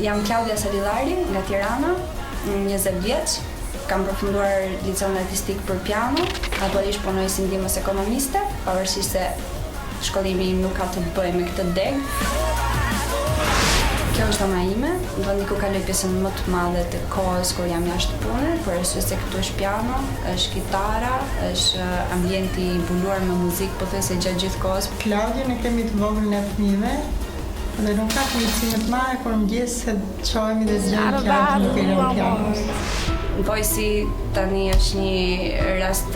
Jam Klaudia Salillari nga Tirana, 20 vjeç. Kam përfunduar liceun artistik për piano, aktualisht punoj si ndihmës ekonomiste, pavarësisht se shkollimi im nuk ka të bëjë me këtë deg. Kjo është dhoma ime, vendi ku kaloj pjesën më të madhe të kohës kur jam jashtë pune, për arsye se këtu është piano, është kitara, është ambienti i mbuluar me muzikë pothuajse gjatë gjithë kohës. Klaudiën e kemi të vogël në fëmijëve, dhe nuk ka komunicime të marrë kur mëngjes se çohemi dhe zgjojmë Klaudiën nuk e lëm pianos. Voice tani është një rast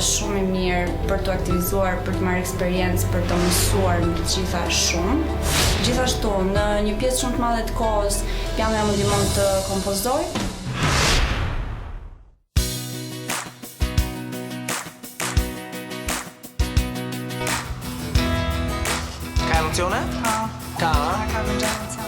shumë i mirë për të aktivizuar, për të marrë eksperiencë, për të mësuar në të gjitha shumë. Gjithashtu, në një pjesë shumë të madhe të kohës, pianoja më ndihmon të kompozoj. Ka emocione? Ka. Ka? Ka vëndja emocione.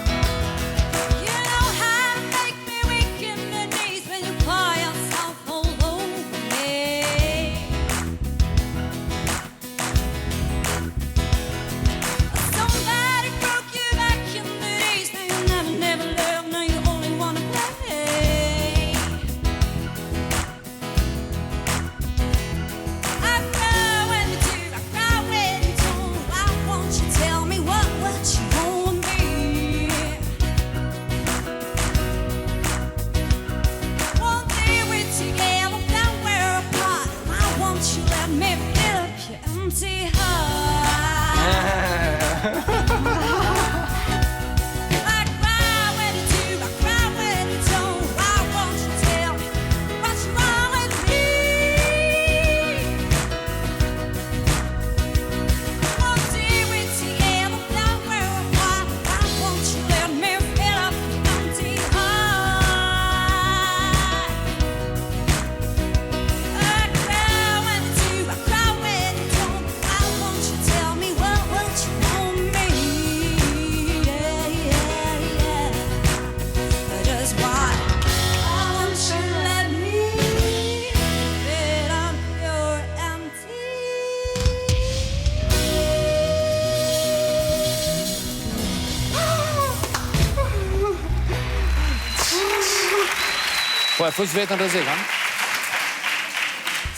Po e fuq vetën rrezik, ha?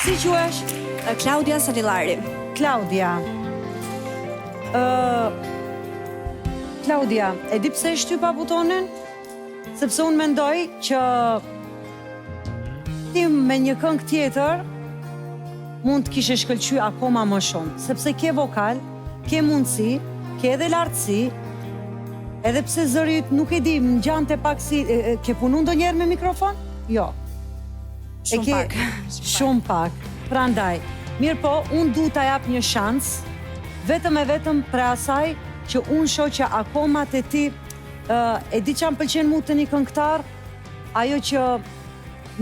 Si quhesh? Klaudia Salillari. Klaudia. Klaudia, e di pse e shtypa butonin? Sepse unë mendoj që ti me një këngë tjetër mund të kishe shkëlqy akoma më shumë, sepse ke vokal, ke mundësi, ke edhe lartësi, edhe pse zëri yt nuk e di, më ngjante pak si ke punu ndonjëherë me mikrofon? Jo. Shumë pak. Shumë pak. Prandaj, mirë po, unë du t'a jap një shans, vetëm e vetëm për asaj që unë shoh që akoma te ti, e di që më pëlqen mu të një këngëtar, ajo që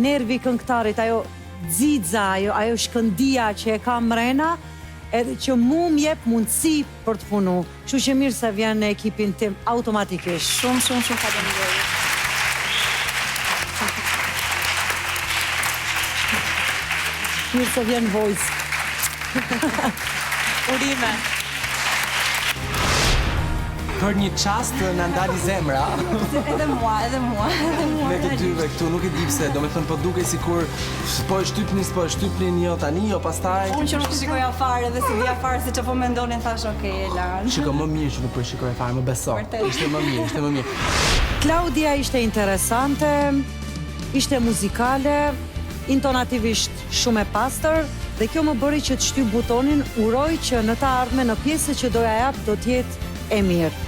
nervi këngëtarit, ajo xixa, ajo shkëndia që e ka mrena, edhe që mu m'jep mundësi për të punu. Kështu që mirë se vjen në ekipin tim automatikisht. Shumë faleminderit. Mirë se vjen Voice. Urime. Për një çast na ndali zemra. Edhe mua. Me të dyve këtu, nuk e di pse, domethënë po dukej sikur po e shtypnin jo tani, jo pastaj. Unë që nuk shikoja fare dhe si vija fare se që po mendonin thash okay, Elan. Shiko më mirë që nuk po shikoja fare, më beso. Ishte më mirë. Klaudia ishte interesante, ishte muzikale, intonativisht shumë e pastër, dhe kjo më bëri që të shtyp butonin, uroj që në të ardhme në pjesë që doja jap do t'jetë e mirë.